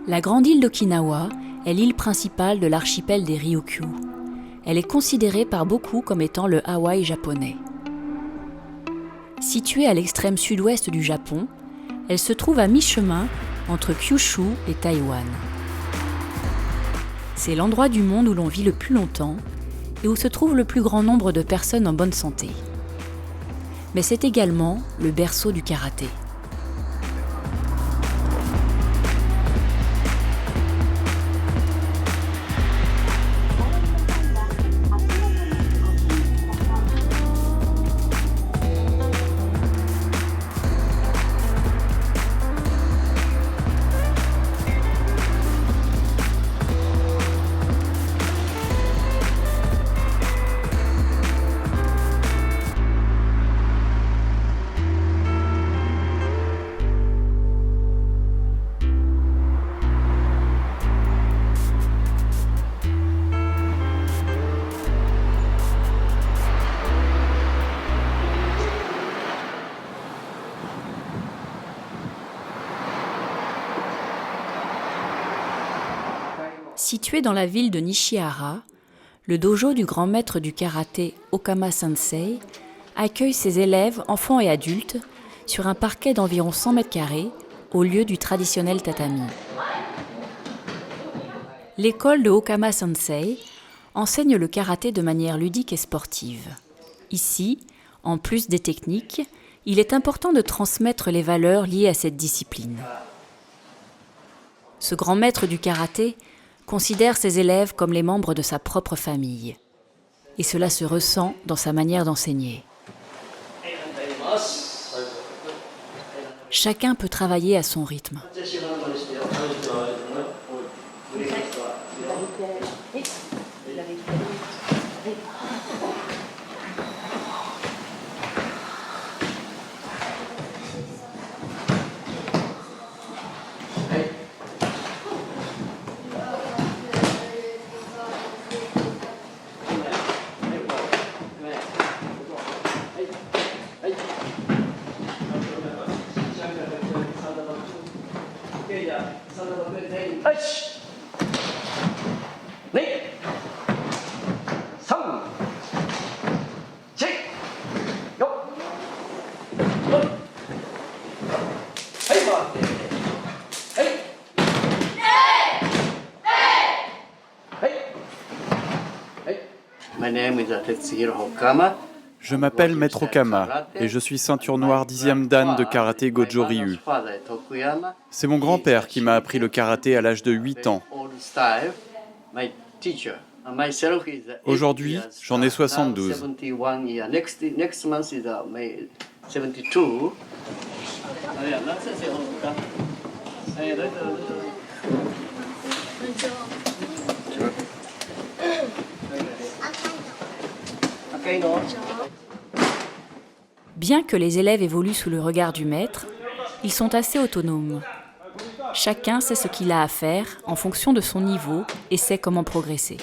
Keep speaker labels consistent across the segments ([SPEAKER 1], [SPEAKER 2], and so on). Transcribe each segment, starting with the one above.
[SPEAKER 1] La grande île d'Okinawa est l'île principale de l'archipel des Ryukyu. Elle est considérée par beaucoup comme étant le Hawaï japonais. Située à l'extrême sud-ouest du Japon, elle se trouve à mi-chemin entre Kyushu et Taïwan. C'est l'endroit du monde où l'on vit le plus longtemps et où se trouve le plus grand nombre de personnes en bonne santé. Mais c'est également le berceau du karaté. Situé dans la ville de Nishihara, le dojo du grand maître du karaté Okama Sensei accueille ses élèves, enfants et adultes, sur un parquet d'environ 100 mètres carrés, au lieu du traditionnel tatami. L'école de Okama Sensei enseigne le karaté de manière ludique et sportive. Ici, en plus des techniques, il est important de transmettre les valeurs liées à cette discipline. Ce grand maître du karaté considère ses élèves comme les membres de sa propre famille. Et cela se ressent dans sa manière d'enseigner. Chacun peut travailler à son rythme.
[SPEAKER 2] Je m'appelle Maître Okama et je suis ceinture noire 10e dan de karaté Gojo Ryu. C'est mon grand-père qui m'a appris le karaté à l'âge de 8 ans. Aujourd'hui, j'en ai 72.
[SPEAKER 1] Bien que les élèves évoluent sous le regard du maître, ils sont assez autonomes. Chacun sait ce qu'il a à faire en fonction de son niveau et sait comment progresser.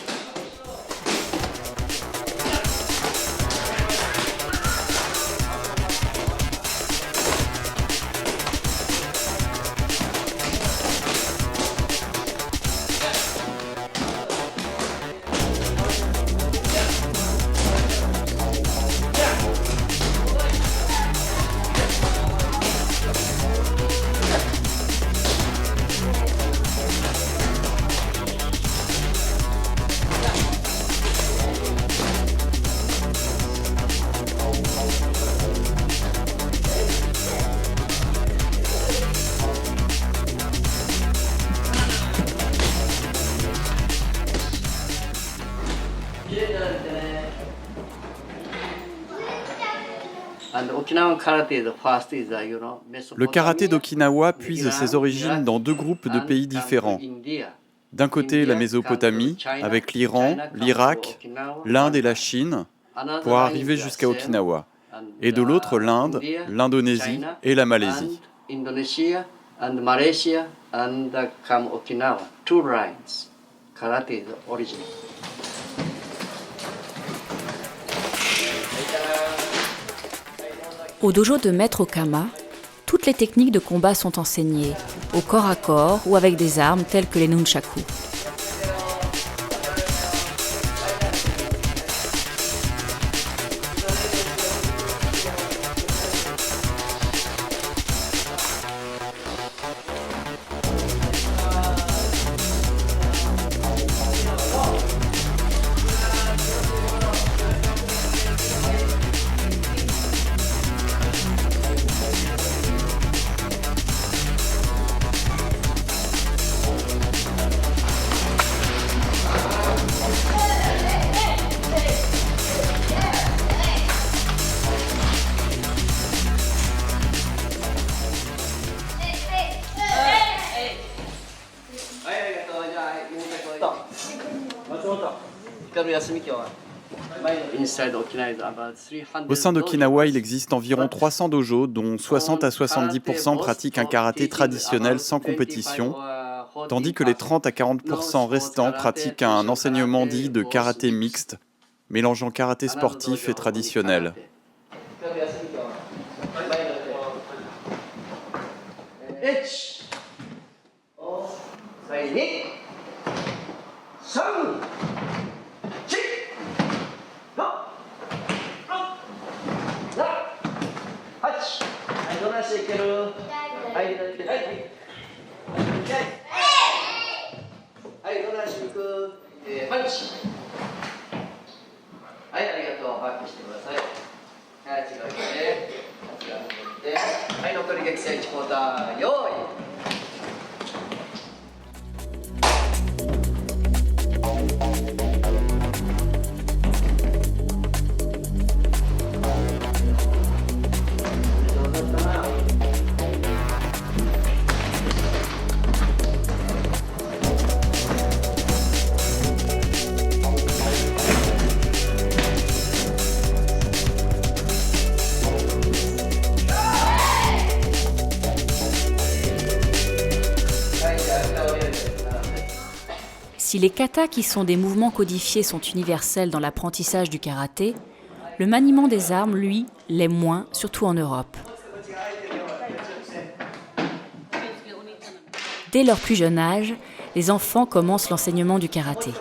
[SPEAKER 2] Le karaté d'Okinawa puise ses origines dans deux groupes de pays différents. D'un côté, la Mésopotamie, avec l'Iran, l'Irak, l'Inde et la Chine, pour arriver jusqu'à Okinawa. Et de l'autre, l'Inde, l'Indonésie et la Malaisie.
[SPEAKER 1] Au dojo de Maître Okama, Toutes les techniques de combat sont enseignées, au corps à corps ou avec des armes telles que les nunchaku.
[SPEAKER 2] Au sein d'Okinawa, il existe environ 300 dojos, dont 60 à 70% pratiquent un karaté traditionnel sans compétition, tandis que les 30 à 40% restants pratiquent un enseignement dit de karaté mixte, mélangeant karaté sportif et traditionnel. Si les katas, qui sont des mouvements codifiés, sont universels dans l'apprentissage du karaté, le maniement des armes, lui, l'est moins, surtout en Europe. Dès leur plus jeune âge, les enfants commencent l'enseignement du karaté.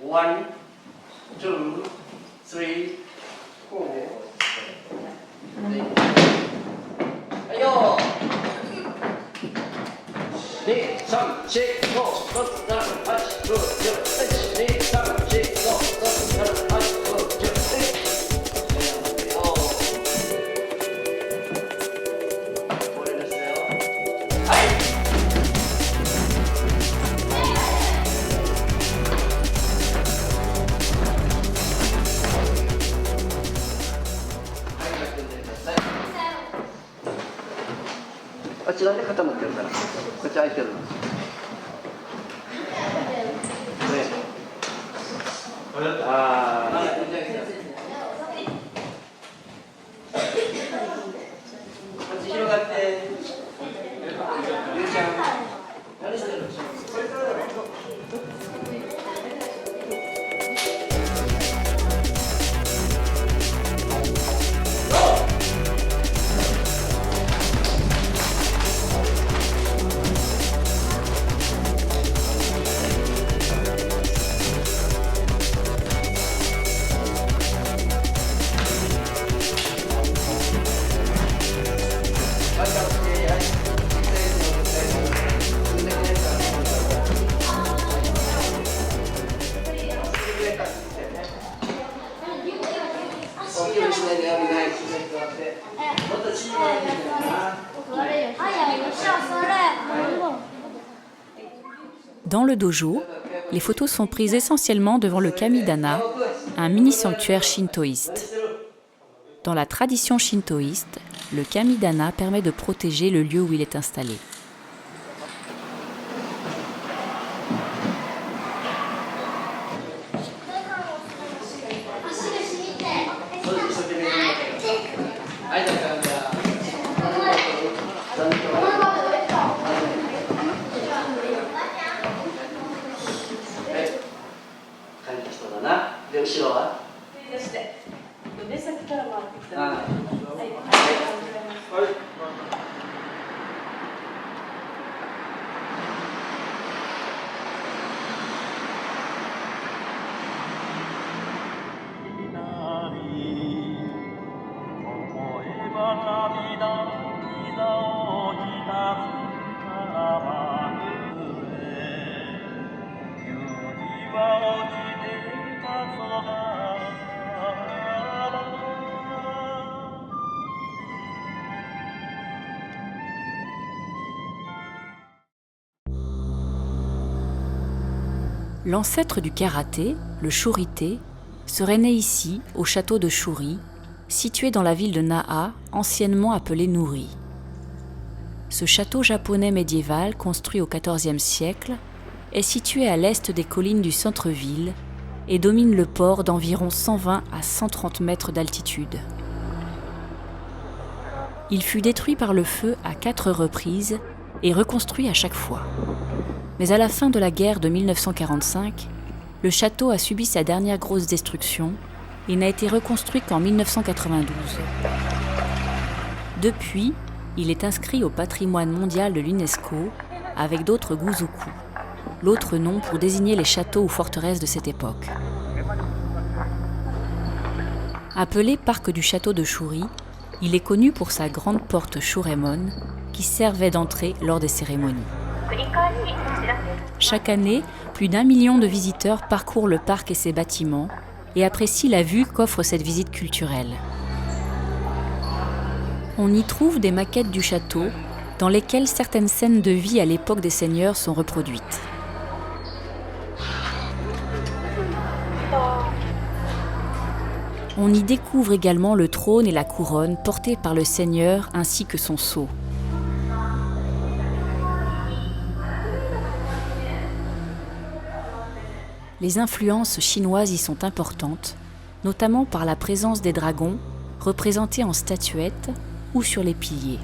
[SPEAKER 3] One, two, three, four. Ayo! 2, 3, 4, 5, 6, 7, 8, 9, 10, 1, 2, 3, 4, 5, 6, 7, 8, 9, 10、これですよ。はい。あちらで固まってるから、こっち空いてるんです。こっち広がって、ゆうちゃん、何してる？Dans
[SPEAKER 1] le dojo, les photos sont prises essentiellement devant le Kamidana, un mini-sanctuaire shintoïste. Dans la tradition shintoïste, le Kamidana permet de protéger le lieu où il est installé. L'ancêtre du karaté, le shurite, serait né ici, au château de Shuri, situé dans la ville de Naha, anciennement appelée Nuri. Ce château japonais médiéval, construit au XIVe siècle, est situé à l'est des collines du centre-ville et domine le port d'environ 120 à 130 mètres d'altitude. Il fut détruit par le feu à 4 reprises et reconstruit à chaque fois. Mais à la fin de la guerre de 1945, le château a subi sa dernière grosse destruction et n'a été reconstruit qu'en 1992. Depuis, il est inscrit au patrimoine mondial de l'UNESCO avec d'autres guzuku, l'autre nom pour désigner les châteaux ou forteresses de cette époque. Appelé parc du château de Shuri, il est connu pour sa grande porte Shuremon qui servait d'entrée lors des cérémonies. Chaque année, plus d'1 million de visiteurs parcourent le parc et ses bâtiments et apprécient la vue qu'offre cette visite culturelle. On y trouve des maquettes du château dans lesquelles certaines scènes de vie à l'époque des seigneurs sont reproduites. On y découvre également le trône et la couronne portés par le seigneur ainsi que son sceau. Les influences chinoises y sont importantes, notamment par la présence des dragons, représentés en statuettes ou sur les piliers.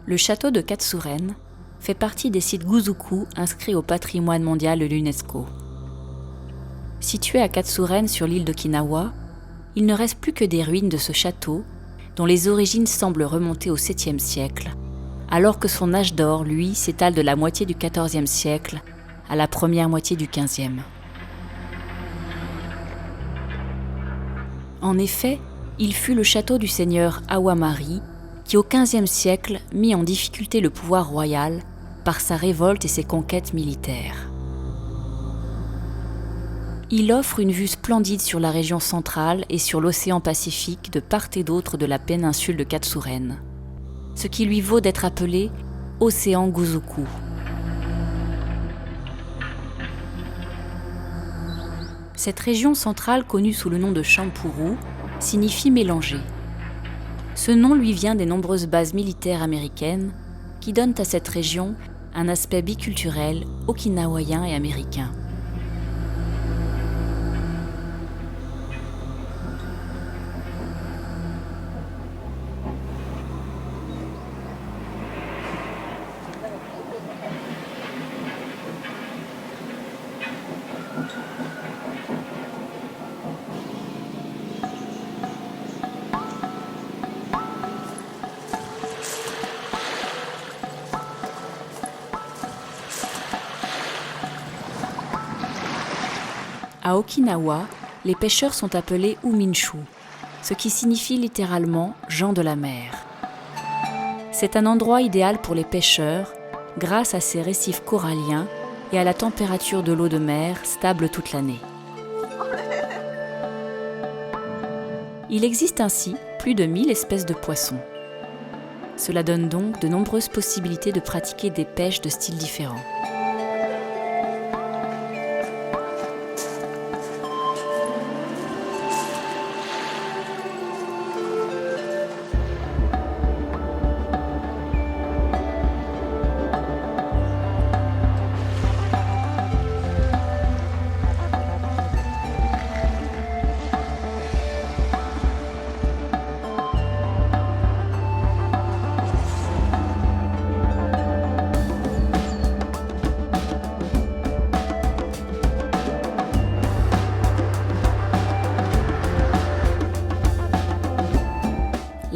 [SPEAKER 1] Le château de Katsuren fait partie des sites guzuku inscrits au patrimoine mondial de l'UNESCO. Situé à Katsuren sur l'île d'Okinawa, il ne reste plus que des ruines de ce château dont les origines semblent remonter au 7e siècle, alors que son âge d'or, lui, s'étale de la moitié du 14e siècle à la première moitié du 15e. En effet, il fut le château du seigneur Awamari qui au XVe siècle mit en difficulté le pouvoir royal par sa révolte et ses conquêtes militaires. Il offre une vue splendide sur la région centrale et sur l'océan Pacifique de part et d'autre de la péninsule de Katsuren, ce qui lui vaut d'être appelé Océan Guzuku. Cette région centrale, connue sous le nom de Champuru, signifie mélanger. Ce nom lui vient des nombreuses bases militaires américaines qui donnent à cette région un aspect biculturel okinawaien et américain. À Okinawa, les pêcheurs sont appelés uminshu, ce qui signifie littéralement « gens de la mer ». C'est un endroit idéal pour les pêcheurs grâce à ses récifs coralliens et à la température de l'eau de mer stable toute l'année. Il existe ainsi plus de 1000 espèces de poissons. Cela donne donc de nombreuses possibilités de pratiquer des pêches de styles différents.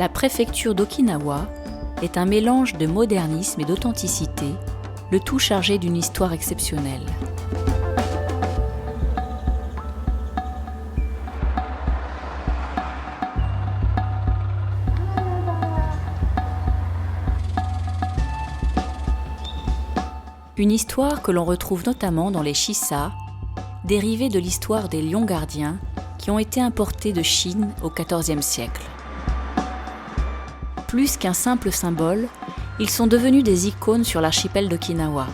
[SPEAKER 1] La préfecture d'Okinawa est un mélange de modernisme et d'authenticité, le tout chargé d'une histoire exceptionnelle. Une histoire que l'on retrouve notamment dans les shissa, dérivée de l'histoire des lions gardiens qui ont été importés de Chine au XIVe siècle. Plus qu'un simple symbole, ils sont devenus des icônes sur l'archipel d'Okinawa.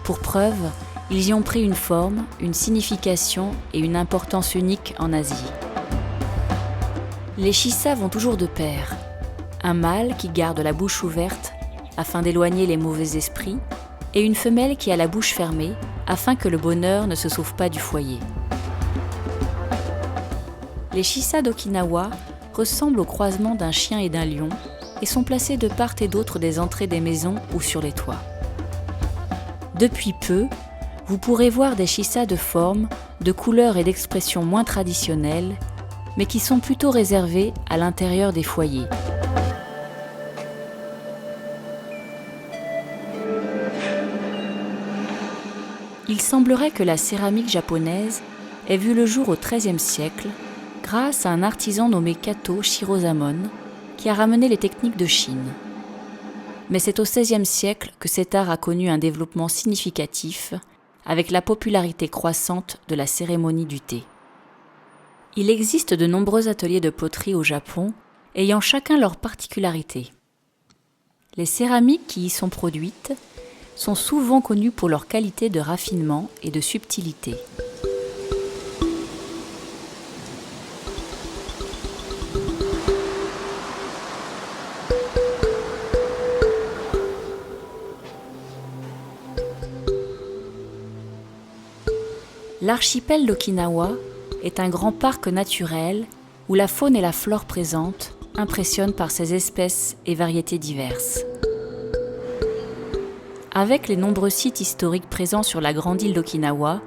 [SPEAKER 1] Pour preuve, ils y ont pris une forme, une signification et une importance unique en Asie. Les shissa vont toujours de pair. Un mâle qui garde la bouche ouverte afin d'éloigner les mauvais esprits, et une femelle qui a la bouche fermée afin que le bonheur ne se sauve pas du foyer. Les shissa d'Okinawa ressemblent au croisement d'un chien et d'un lion et sont placés de part et d'autre des entrées des maisons ou sur les toits. Depuis peu, vous pourrez voir des shissa de forme, de couleurs et d'expressions moins traditionnelles, mais qui sont plutôt réservés à l'intérieur des foyers. Il semblerait que la céramique japonaise ait vu le jour au XIIIe siècle grâce à un artisan nommé Kato Shirozamon qui a ramené les techniques de Chine. Mais c'est au XVIe siècle que cet art a connu un développement significatif avec la popularité croissante de la cérémonie du thé. Il existe de nombreux ateliers de poterie au Japon ayant chacun leur particularité. Les céramiques qui y sont produites sont souvent connus pour leur qualité de raffinement et de subtilité. L'archipel d'Okinawa est un grand parc naturel où la faune et la flore présentes impressionnent par ses espèces et variétés diverses. Avec les nombreux sites historiques présents sur la grande île d'Okinawa,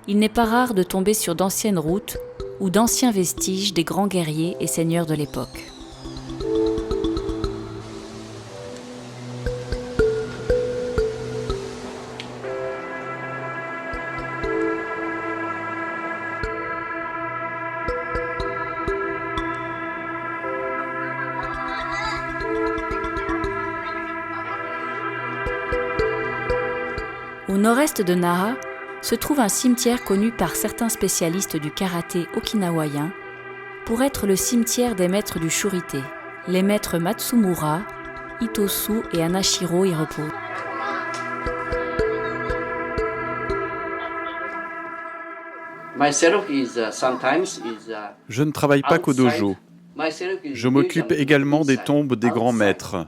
[SPEAKER 1] il n'est pas rare de tomber sur d'anciennes routes ou d'anciens vestiges des grands guerriers et seigneurs de l'époque. Au nord-est de Nara se trouve un cimetière connu par certains spécialistes du karaté okinawayen pour être le cimetière des maîtres du shurite. Les maîtres Matsumura, Itosu et Anashiro y reposent.
[SPEAKER 2] Je ne travaille pas qu'au dojo. Je m'occupe également des tombes des grands maîtres.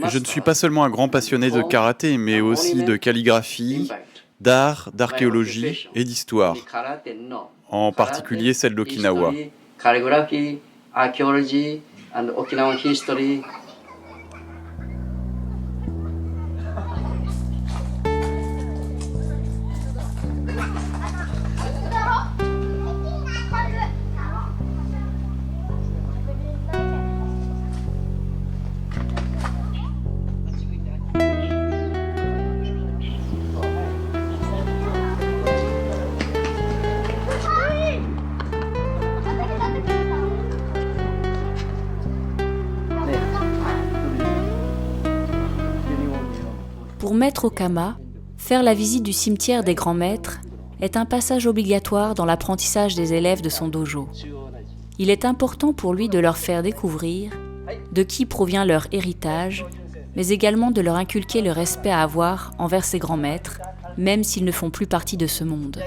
[SPEAKER 2] Je ne suis pas seulement un grand passionné de karaté, mais aussi de calligraphie, d'art, d'archéologie et d'histoire, en particulier celle d'Okinawa.
[SPEAKER 1] Pour Maître Okama, faire la visite du cimetière des grands maîtres est un passage obligatoire dans l'apprentissage des élèves de son dojo. Il est important pour lui de leur faire découvrir de qui provient leur héritage, mais également de leur inculquer le respect à avoir envers ses grands maîtres, même s'ils ne font plus partie de ce monde.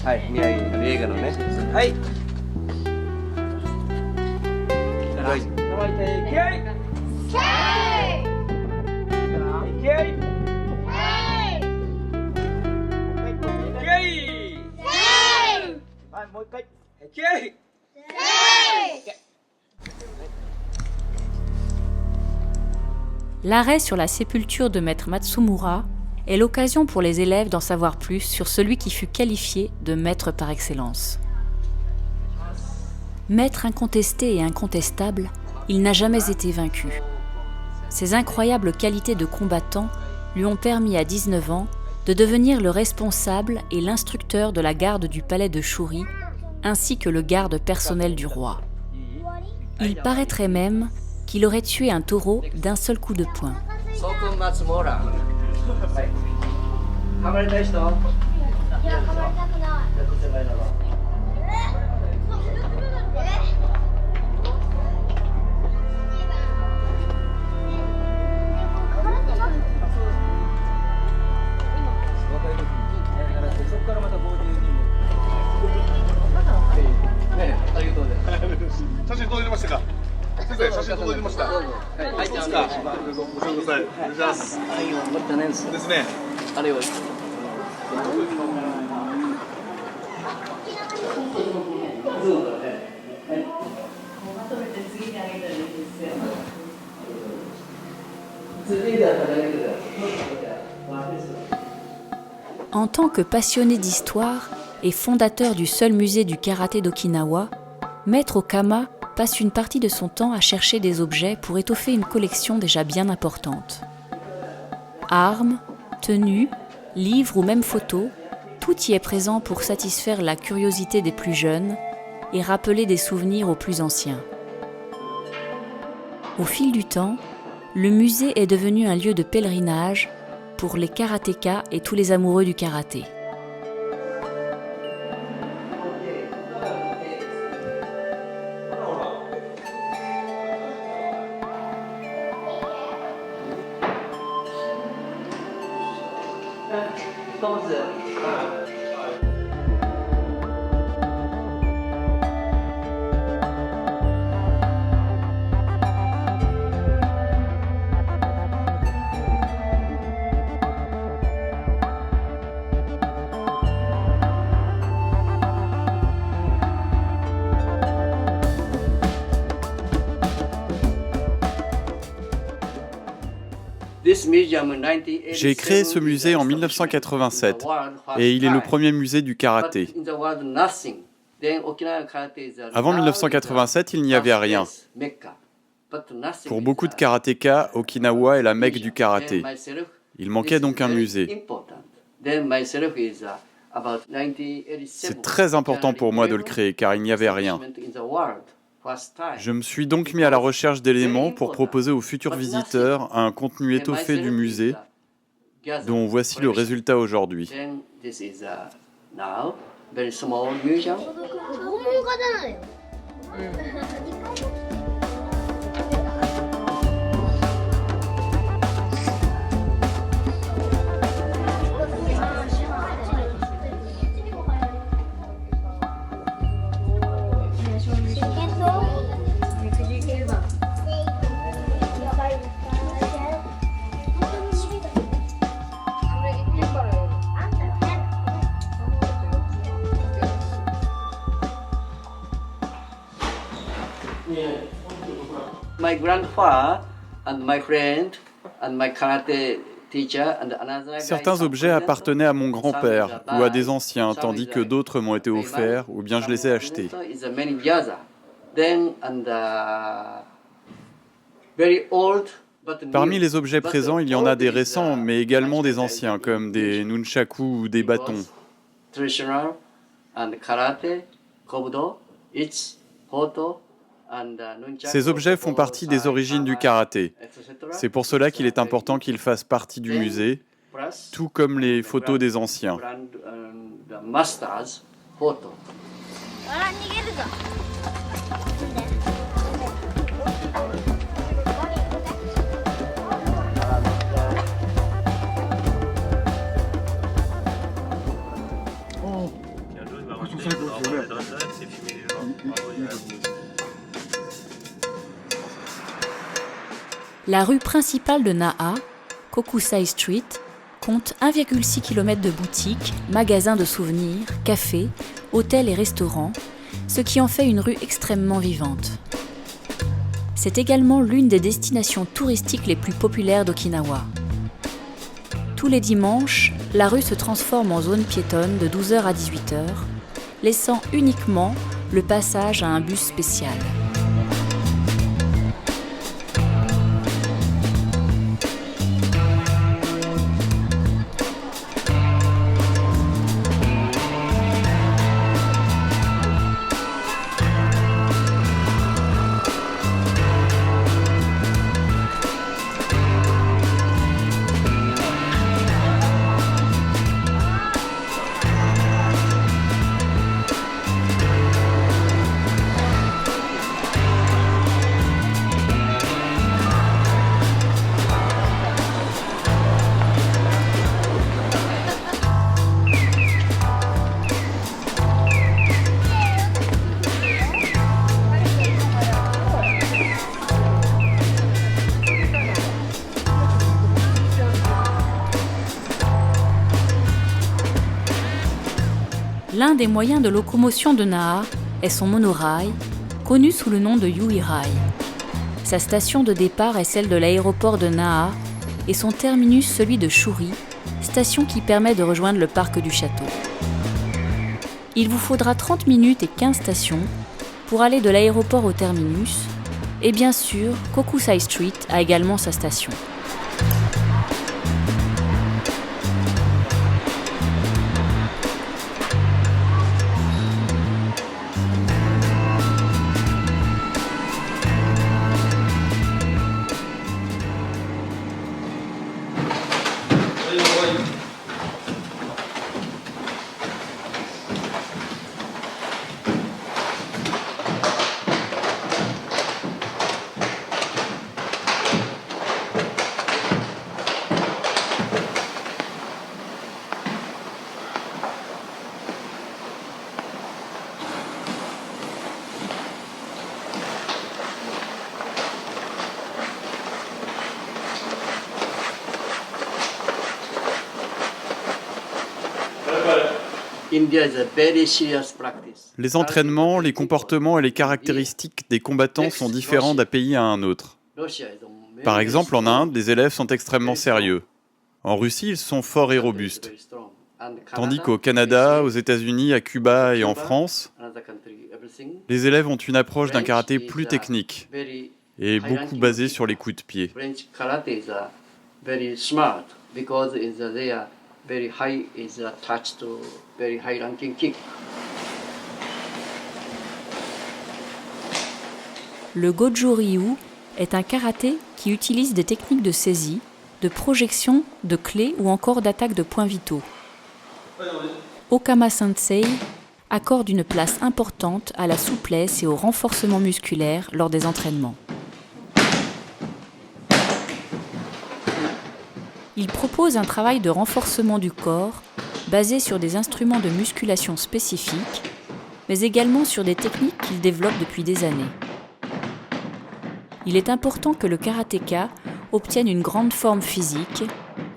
[SPEAKER 3] はい、宮城の映画のね。はい。乾いて、気合い。気合い。はい、もう一回。気合い。
[SPEAKER 1] L'arrêt sur la sépulture de maître Matsumura est l'occasion pour les élèves d'en savoir plus sur celui qui fut qualifié de maître par excellence. Maître incontesté et incontestable, il n'a jamais été vaincu. Ses incroyables qualités de combattant lui ont permis à 19 ans de devenir le responsable et l'instructeur de la garde du palais de Shuri, ainsi que le garde personnel du roi. Il paraîtrait même qu'il aurait tué un taureau d'un seul coup de poing. En tant que passionné d'histoire et fondateur du seul musée du karaté d'Okinawa, Maître Okama passe une partie de son temps à chercher des objets pour étoffer une collection déjà bien importante. Armes, tenues, livres ou même photos, tout y est présent pour satisfaire la curiosité des plus jeunes et rappeler des souvenirs aux plus anciens. Au fil du temps, le musée est devenu un lieu de pèlerinage pour les karatékas et tous les amoureux du karaté.
[SPEAKER 2] J'ai créé ce musée en 1987 et il est le premier musée du karaté. Avant 1987, il n'y avait rien. Pour beaucoup de karatékas, Okinawa est la Mecque du karaté. Il manquait donc un musée. C'est très important pour moi de le créer car il n'y avait rien. Je me suis donc mis à la recherche d'éléments pour proposer aux futurs visiteurs un contenu étoffé du musée, dont voici le résultat aujourd'hui.
[SPEAKER 3] My grandfather and my friend and my karate teacher and another.
[SPEAKER 2] Certains objets appartenaient à mon grand-père ou à des anciens, tandis que d'autres m'ont été offerts ou bien je les ai achetés. Parmi les objets présents, il y en a des récents, mais également des anciens, comme des nunchaku ou des bâtons. Ces objets font partie des origines du karaté. C'est pour cela qu'il est important qu'ils fassent partie du musée, tout comme les photos des anciens.
[SPEAKER 1] La rue principale de Naha, Kokusai Street, compte 1,6 km de boutiques, magasins de souvenirs, cafés, hôtels et restaurants, ce qui en fait une rue extrêmement vivante. C'est également l'une des destinations touristiques les plus populaires d'Okinawa. Tous les dimanches, la rue se transforme en zone piétonne de 12h à 18h, laissant uniquement le passage à un bus spécial. L'un des moyens de locomotion de Naha est son monorail, connu sous le nom de Yui-Rail. Sa station de départ est celle de l'aéroport de Naha et son terminus celui de Shuri, station qui permet de rejoindre le parc du château. Il vous faudra 30 minutes et 15 stations pour aller de l'aéroport au terminus, et bien sûr, Kokusai Street a également sa station.
[SPEAKER 2] Les entraînements, les comportements et les caractéristiques des combattants sont différents d'un pays à un autre. Par exemple, en Inde, les élèves sont extrêmement sérieux. En Russie, ils sont forts et robustes. Tandis qu'au Canada, aux États-Unis, à Cuba et en France, les élèves ont une approche d'un karaté plus technique et beaucoup basée sur les coups de pied.
[SPEAKER 3] Very high is attached to very high ranking kick.
[SPEAKER 1] Le Goju-Ryu est un karaté qui utilise des techniques de saisie, de projection, de clés ou encore d'attaque de points vitaux. Okama Sensei accorde une place importante à la souplesse et au renforcement musculaire lors des entraînements. Il propose un travail de renforcement du corps basé sur des instruments de musculation spécifiques, mais également sur des techniques qu'il développe depuis des années. Il est important que le karatéka obtienne une grande forme physique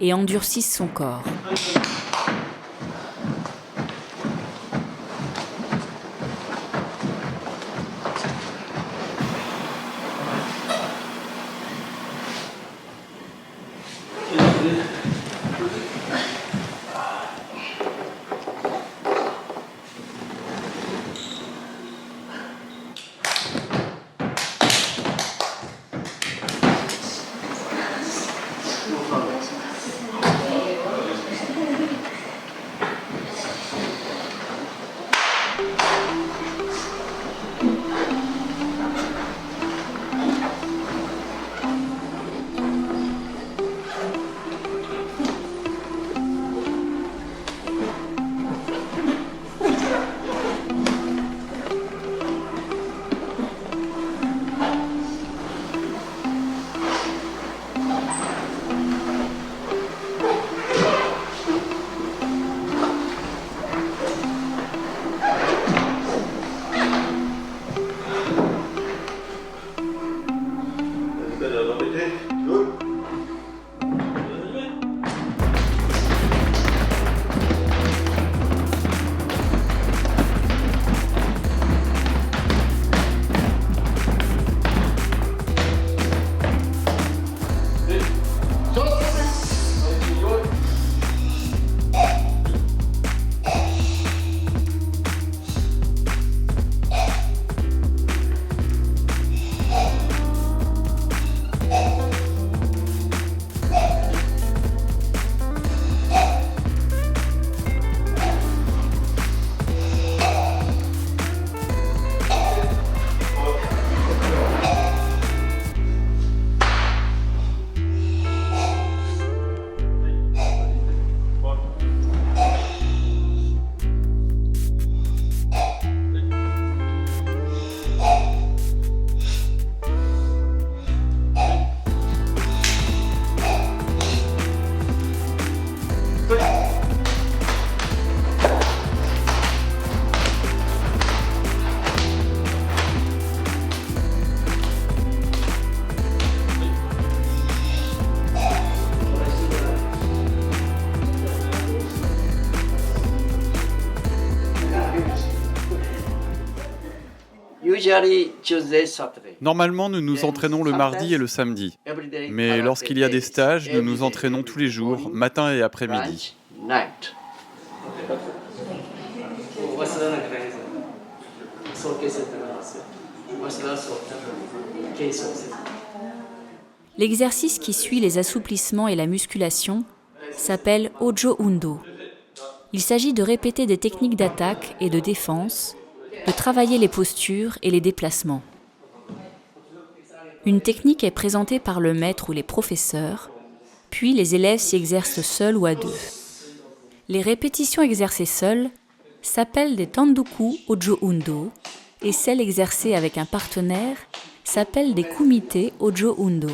[SPEAKER 1] et endurcisse son corps.
[SPEAKER 3] Usually Tuesday, Saturday.
[SPEAKER 2] Normalement, nous nous entraînons le mardi et le samedi. Mais lorsqu'il y a des stages, nous nous entraînons tous les jours, matin et après-midi.
[SPEAKER 3] Night.
[SPEAKER 1] L'exercice qui suit les assouplissements et la musculation s'appelle Ojo Undo. Il s'agit de répéter des techniques d'attaque et de défense, de travailler les postures et les déplacements. Une technique est présentée par le maître ou les professeurs, puis les élèves s'y exercent seuls ou à deux. Les répétitions exercées seules s'appellent des Tandoku Ojo Undo et celles exercées avec un partenaire s'appellent des Kumite Ojo Undo.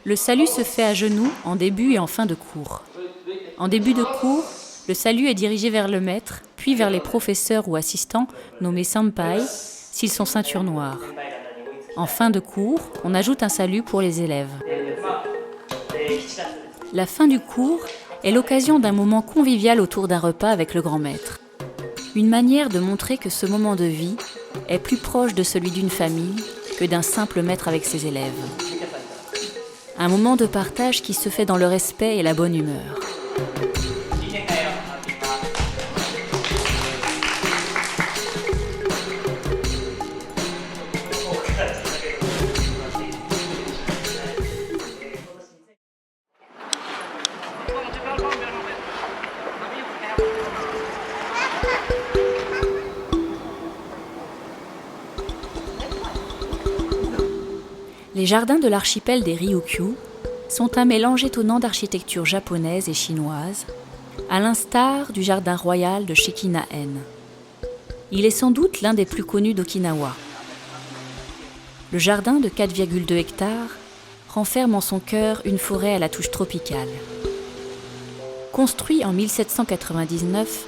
[SPEAKER 1] Le salut se fait à genoux en début et en fin de cours. En début de cours, le salut est dirigé vers le maître, puis vers les professeurs ou assistants nommés senpai, s'ils sont ceinture noire. En fin de cours, on ajoute un salut pour les élèves. La fin du cours est l'occasion d'un moment convivial autour d'un repas avec le grand maître. Une manière de montrer que ce moment de vie est plus proche de celui d'une famille que d'un simple maître avec ses élèves. Un moment de partage qui se fait dans le respect et la bonne humeur. Les jardins de l'archipel des Ryukyu sont un mélange étonnant d'architecture japonaise et chinoise, à l'instar du jardin royal de Shekina-en. Il est sans doute l'un des plus connus d'Okinawa. Le jardin de 4,2 hectares renferme en son cœur une forêt à la touche tropicale. Construit en 1799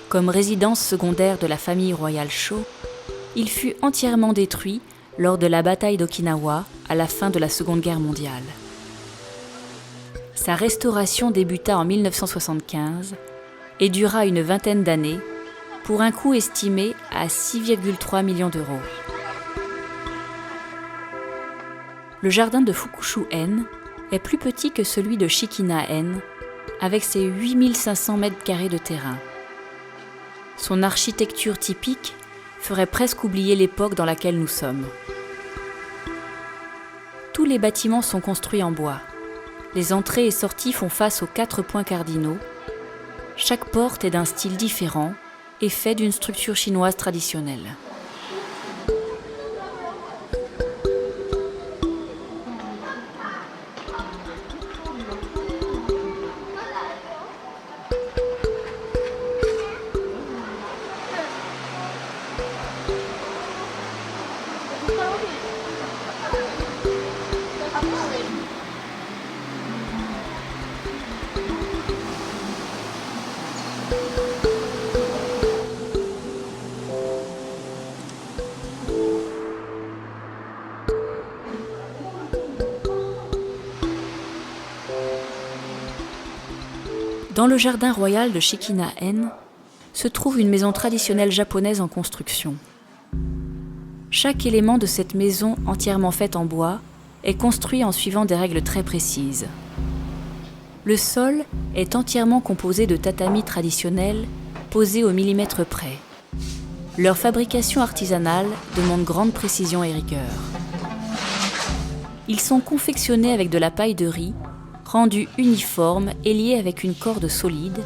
[SPEAKER 1] comme résidence secondaire de la famille royale Shō, il fut entièrement détruit lors de la bataille d'Okinawa à la fin de la Seconde Guerre mondiale. Sa restauration débuta en 1975 et dura une vingtaine d'années pour un coût estimé à 6,3 millions d'euros. Le jardin de Fukushu-en est plus petit que celui de Shikina-en avec ses 8500 mètres carrés de terrain. Son architecture typique ferait presque oublier l'époque dans laquelle nous sommes. Tous les bâtiments sont construits en bois. Les entrées et sorties font face aux 4 points cardinaux. Chaque porte est d'un style différent et fait d'une structure chinoise traditionnelle. Dans le jardin royal de Shikina-en se trouve une maison traditionnelle japonaise en construction. Chaque élément de cette maison entièrement faite en bois est construit en suivant des règles très précises. Le sol est entièrement composé de tatamis traditionnels posés au millimètre près. Leur fabrication artisanale demande grande précision et rigueur. Ils sont confectionnés avec de la paille de riz, rendue uniforme et liée avec une corde solide,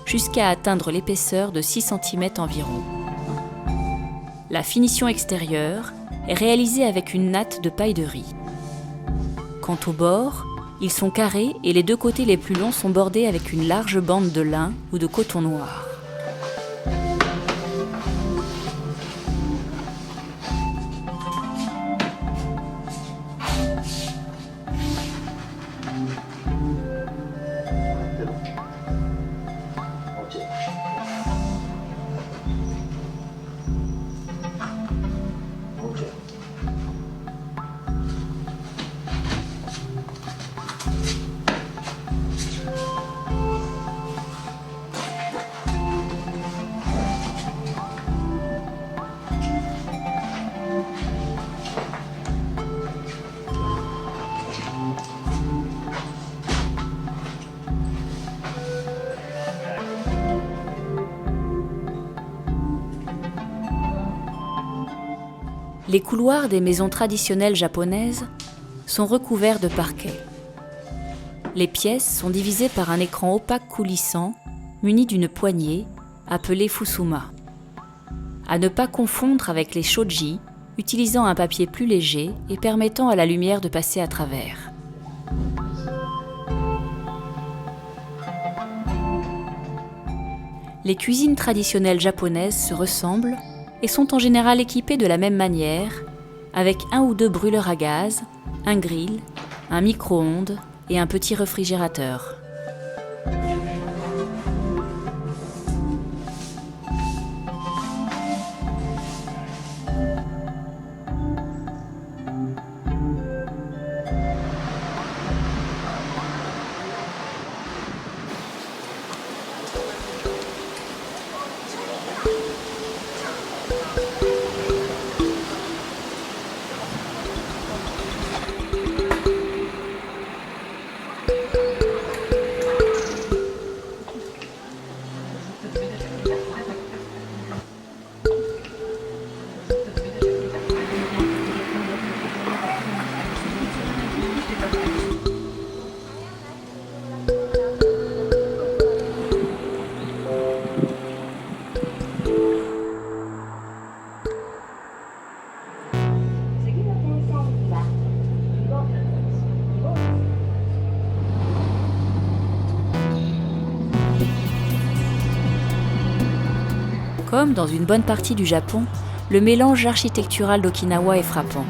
[SPEAKER 1] jusqu'à atteindre l'épaisseur de 6 cm environ. La finition extérieure est réalisée avec une natte de paille de riz. Quant aux bords, ils sont carrés et les 2 côtés les plus longs sont bordés avec une large bande de lin ou de coton noir. Les couloirs des maisons traditionnelles japonaises sont recouverts de parquet. Les pièces sont divisées par un écran opaque coulissant muni d'une poignée appelée fusuma. À ne pas confondre avec les shoji, utilisant un papier plus léger et permettant à la lumière de passer à travers. Les cuisines traditionnelles japonaises se ressemblent et sont en général équipées de la même manière, avec 1 ou 2 brûleurs à gaz, un grill, un micro-ondes et un petit réfrigérateur. Comme dans une bonne partie du Japon, le mélange architectural d'Okinawa est frappant.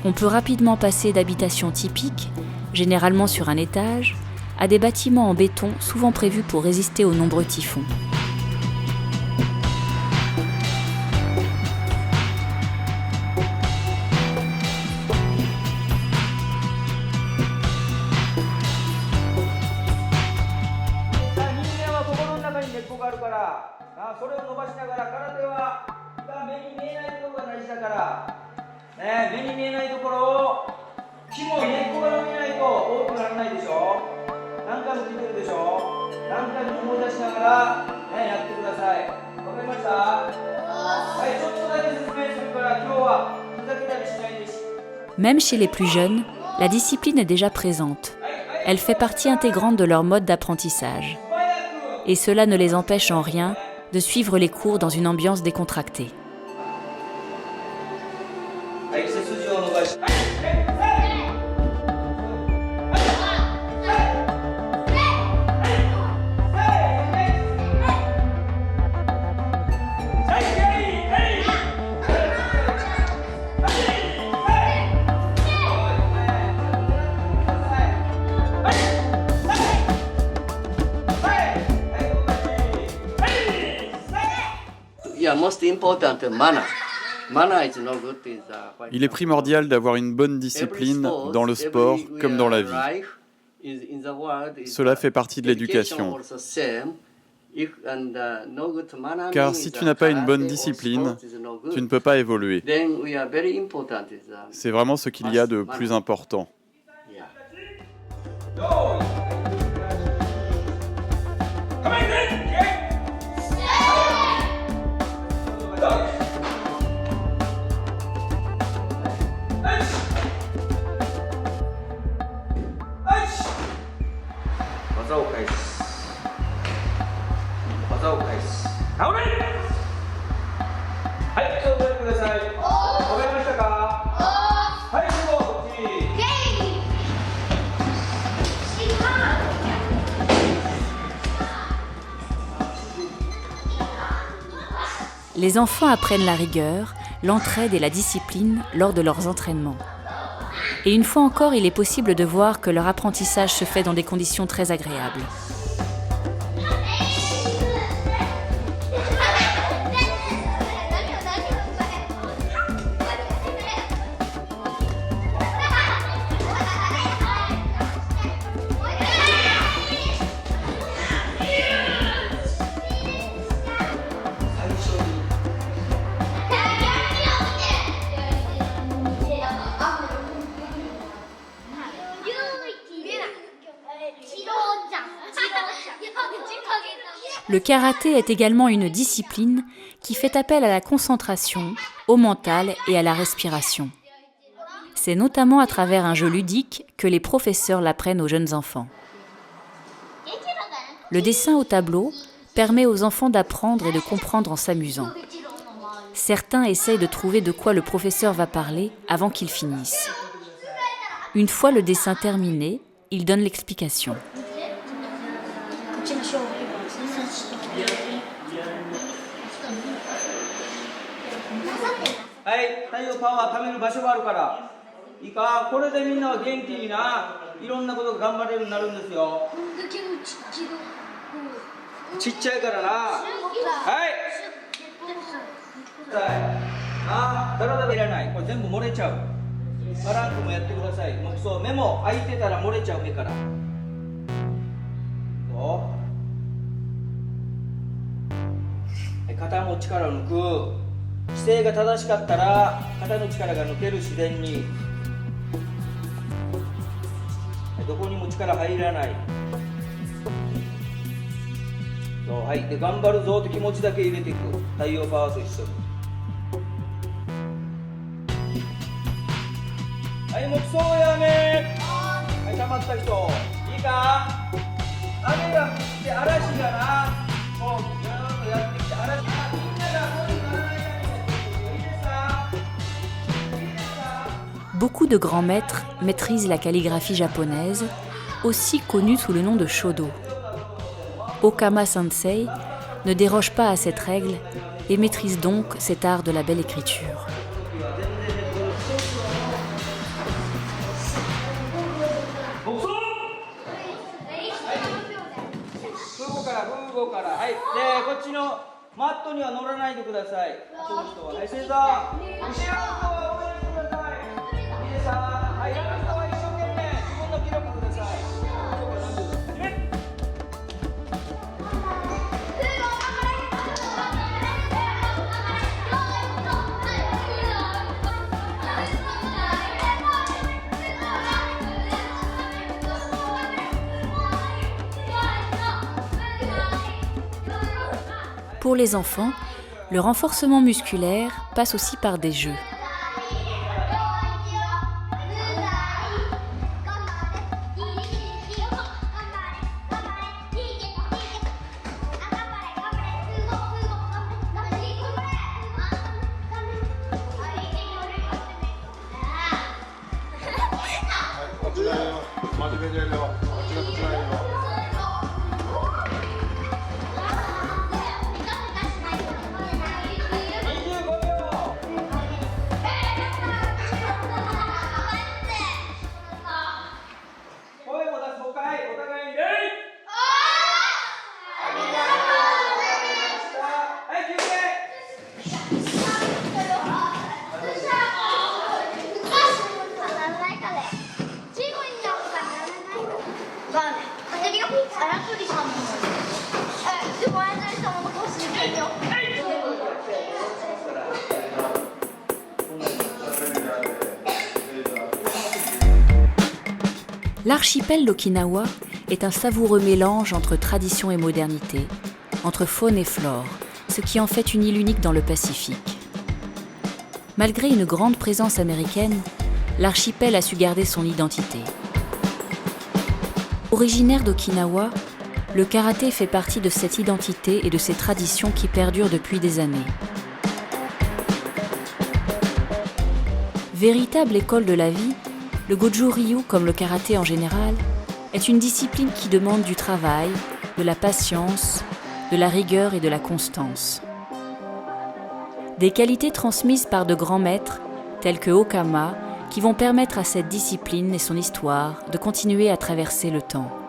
[SPEAKER 1] On peut rapidement passer d'habitations typiques, généralement sur un étage, à des bâtiments en béton souvent prévus pour résister aux nombreux typhons. Même chez les plus jeunes, la discipline est déjà présente. Elle fait partie intégrante de leur mode d'apprentissage. Et cela ne les empêche en rien de suivre les cours dans une ambiance décontractée.
[SPEAKER 2] Il est primordial d'avoir une bonne discipline dans le sport comme dans la vie. Cela fait partie de l'éducation. Car si tu n'as pas une bonne discipline, tu ne peux pas évoluer. C'est vraiment ce qu'il y a de plus important.
[SPEAKER 1] Les enfants apprennent la rigueur, l'entraide et la discipline lors de leurs entraînements. Et une fois encore, il est possible de voir que leur apprentissage se fait dans des conditions très agréables. Le karaté est également une discipline qui fait appel à la concentration, au mental et à la respiration. C'est notamment à travers un jeu ludique que les professeurs l'apprennent aux jeunes enfants. Le dessin au tableau permet aux enfants d'apprendre et de comprendre en s'amusant. Certains essayent de trouver de quoi le professeur va parler avant qu'il finisse. Une fois le dessin terminé, il donne l'explication. Beaucoup de grands maîtres maîtrisent la calligraphie japonaise, aussi connue sous le nom de Shodo. Okama Sensei ne déroge pas à cette règle et maîtrise donc cet art de la belle écriture. Pour les enfants, le renforcement musculaire passe aussi par des jeux. L'archipel d'Okinawa est un savoureux mélange entre tradition et modernité, entre faune et flore, ce qui en fait une île unique dans le Pacifique. Malgré une grande présence américaine, l'archipel a su garder son identité. Originaire d'Okinawa, le karaté fait partie de cette identité et de ces traditions qui perdurent depuis des années. Véritable école de la vie, le Goju-Ryu, comme le karaté en général, est une discipline qui demande du travail, de la patience, de la rigueur et de la constance. Des qualités transmises par de grands maîtres, tels que Okama, qui vont permettre à cette discipline et son histoire de continuer à traverser le temps.